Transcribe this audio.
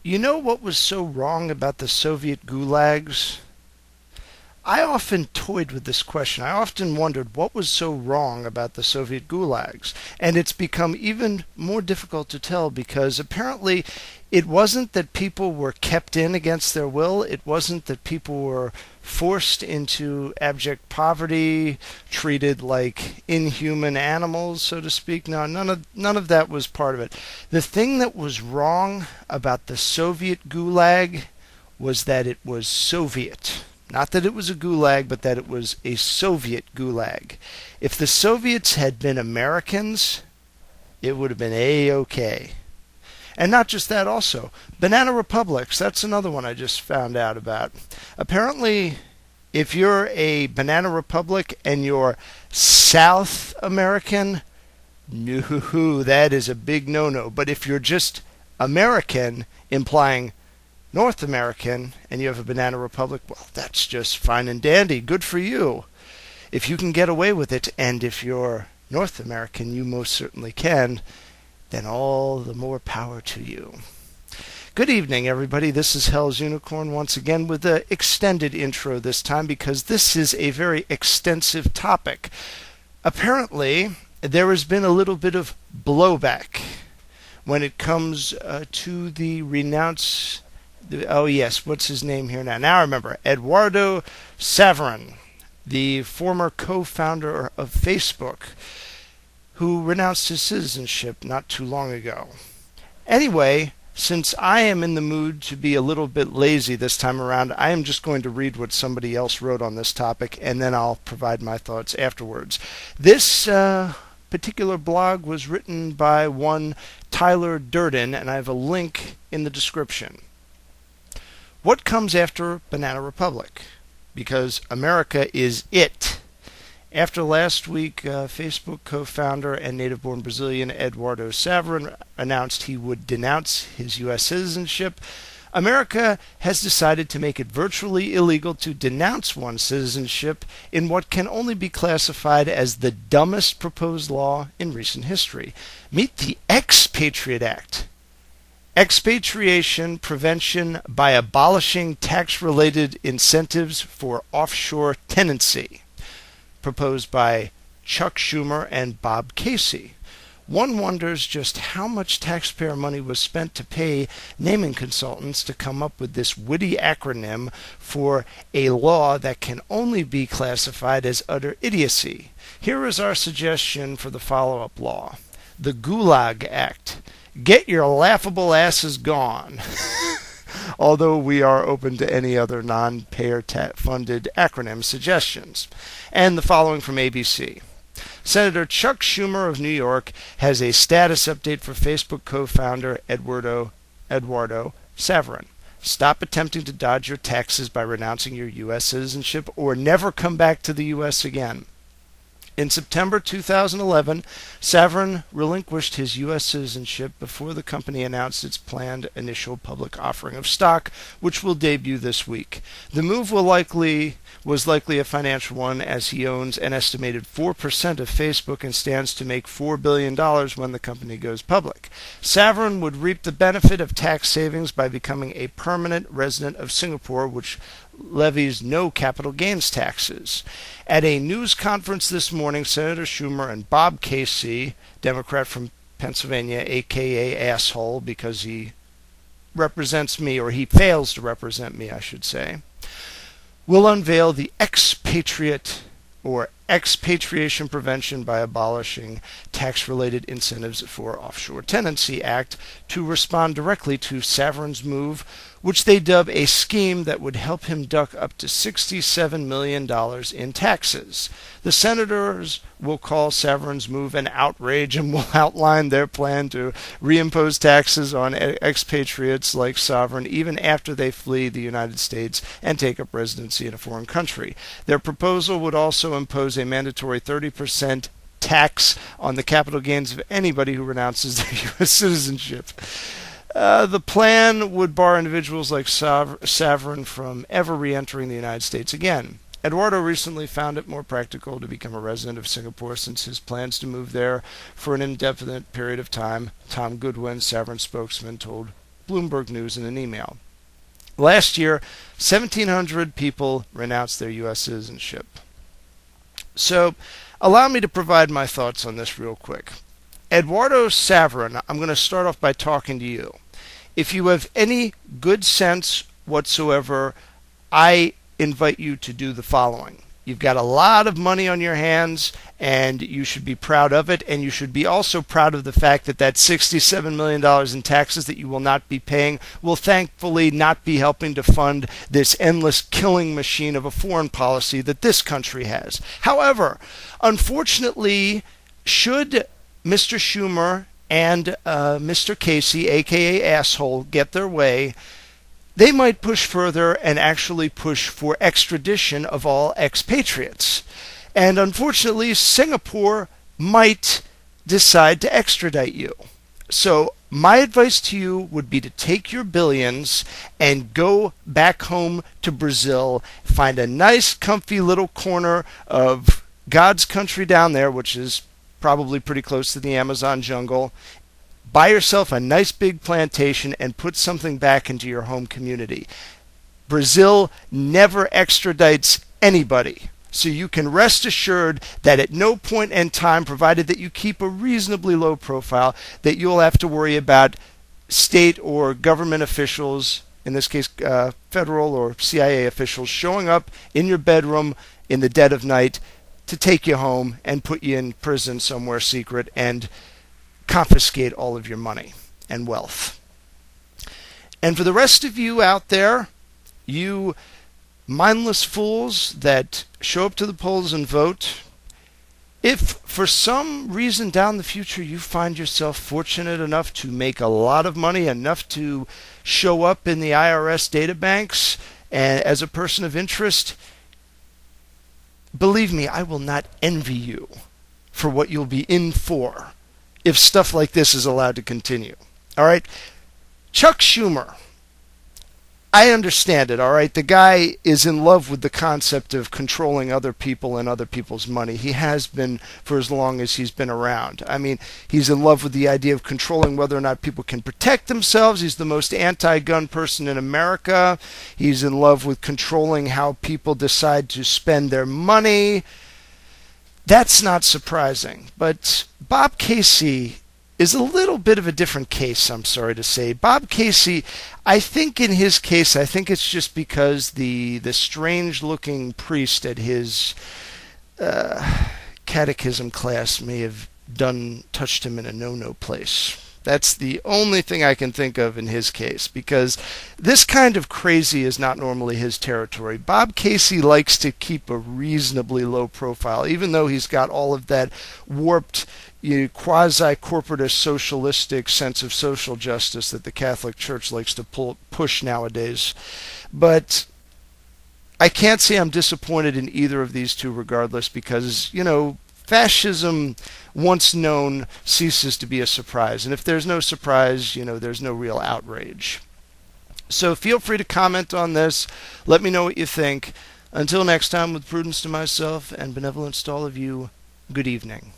You know what was so wrong about the Soviet gulags? I often toyed with this question. I often wondered what was so wrong about the Soviet gulags. And it's become even more difficult to tell because apparently it wasn't that people were kept in against their will. It wasn't that people were forced into abject poverty, treated like inhuman animals, so to speak. No, none of that was part of it. The thing that was wrong about the Soviet gulag was that it was Soviet. Not that it was a gulag, but that it was a Soviet gulag. If the Soviets had been Americans, it would have been A-OK. And not just that also. Banana republics, that's another one I just found out about. Apparently, if you're a banana republic and you're South American, no, that is a big no-no. But if you're just American, implying North American, and you have a banana republic, well, that's just fine and dandy. Good for you. If you can get away with it, and if you're North American, you most certainly can, then all the more power to you. Good evening, everybody. This is Hell's Unicorn once again with an extended intro this time because this is a very extensive topic. Apparently, there has been a little bit of blowback when it comes to the renounced... Oh, yes, what's his name here now? Now I remember. Eduardo Saverin, the former co-founder of Facebook, who renounced his citizenship not too long ago. Anyway, since I am in the mood to be a little bit lazy this time around, I am just going to read what somebody else wrote on this topic, and then I'll provide my thoughts afterwards. This particular blog was written by one Tyler Durden, and I have a link in the description. What comes after Banana Republic? Because America is it. After last week, Facebook co-founder and native-born Brazilian Eduardo Saverin announced he would denounce his U.S. citizenship, America has decided to make it virtually illegal to denounce one's citizenship in what can only be classified as the dumbest proposed law in recent history. Meet the Ex-Patriot Act. Expatriation prevention by abolishing tax-related incentives for offshore tenancy, proposed by Chuck Schumer and Bob Casey. One wonders just how much taxpayer money was spent to pay naming consultants to come up with this witty acronym for a law that can only be classified as utter idiocy. Here is our suggestion for the follow-up law. The Gulag Act. Get your laughable asses gone. Although we are open to any other non-payer funded acronym suggestions. And the following from ABC. Senator Chuck Schumer of New York has a status update for Facebook co-founder Eduardo Saverin. Stop attempting to dodge your taxes by renouncing your U.S. citizenship or never come back to the U.S. again. In September 2011, Saverin relinquished his U.S. citizenship before the company announced its planned initial public offering of stock, which will debut this week. The move was likely a financial one, as he owns an estimated 4% of Facebook and stands to make $4 billion when the company goes public. Saverin would reap the benefit of tax savings by becoming a permanent resident of Singapore, which levies no capital gains taxes. At a news conference this morning, Senator Schumer and Bob Casey, Democrat from Pennsylvania, aka asshole because he represents me, or he fails to represent me, I should say, will unveil the Ex-Patriot or Expatriation Prevention by Abolishing Tax-Related Incentives for Offshore Tenancy Act to respond directly to Saverin's move, which they dub a scheme that would help him duck up to $67 million in taxes. The senators will call Saverin's move an outrage and will outline their plan to reimpose taxes on expatriates like Saverin even after they flee the United States and take up residency in a foreign country. Their proposal would also impose a mandatory 30% tax on the capital gains of anybody who renounces their U.S. citizenship. The plan would bar individuals like Saverin from ever re-entering the United States again. Eduardo recently found it more practical to become a resident of Singapore since his plans to move there for an indefinite period of time, Tom Goodwin, Saverin's spokesman, told Bloomberg News in an email. Last year, 1,700 people renounced their U.S. citizenship. So, allow me to provide my thoughts on this real quick. Eduardo Saverin, I'm going to start off by talking to you. If you have any good sense whatsoever, I invite you to do the following. You've got a lot of money on your hands, and you should be proud of it, and you should be also proud of the fact that that $67 million in taxes that you will not be paying will thankfully not be helping to fund this endless killing machine of a foreign policy that this country has. However, unfortunately, should Mr. Schumer and Mr. Casey, aka Asshole, get their way, they might push further and actually push for extradition of all expatriates. And unfortunately, Singapore might decide to extradite you. So my advice to you would be to take your billions and go back home to Brazil, find a nice, comfy little corner of God's country down there, which is probably pretty close to the Amazon jungle. Buy yourself a nice big plantation and put something back into your home community. Brazil never extradites anybody. So you can rest assured that at no point in time, provided that you keep a reasonably low profile, that you'll have to worry about state or government officials, in this case federal or CIA officials, showing up in your bedroom in the dead of night to take you home and put you in prison somewhere secret and confiscate all of your money and wealth. And for the rest of you out there, you mindless fools that show up to the polls and vote, if for some reason down the future you find yourself fortunate enough to make a lot of money, enough to show up in the IRS databanks and as a person of interest, believe me, I will not envy you for what you'll be in for if stuff like this is allowed to continue. All right? Chuck Schumer, I understand it, all right? The guy is in love with the concept of controlling other people and other people's money. He has been for as long as he's been around. I mean, he's in love with the idea of controlling whether or not people can protect themselves. He's the most anti-gun person in America. He's in love with controlling how people decide to spend their money. That's not surprising. But Bob Casey is a little bit of a different case, I'm sorry to say. Bob Casey, I think in his case, I think it's just because the strange-looking priest at his catechism class may have touched him in a no-no place. That's the only thing I can think of in his case, because this kind of crazy is not normally his territory. Bob Casey likes to keep a reasonably low profile, even though he's got all of that warped, quasi-corporatist socialistic sense of social justice that the Catholic Church likes to push nowadays. But I can't say I'm disappointed in either of these two regardless, because, fascism, once known, ceases to be a surprise. And if there's no surprise, there's no real outrage. So feel free to comment on this. Let me know what you think. Until next time, with prudence to myself and benevolence to all of you, good evening.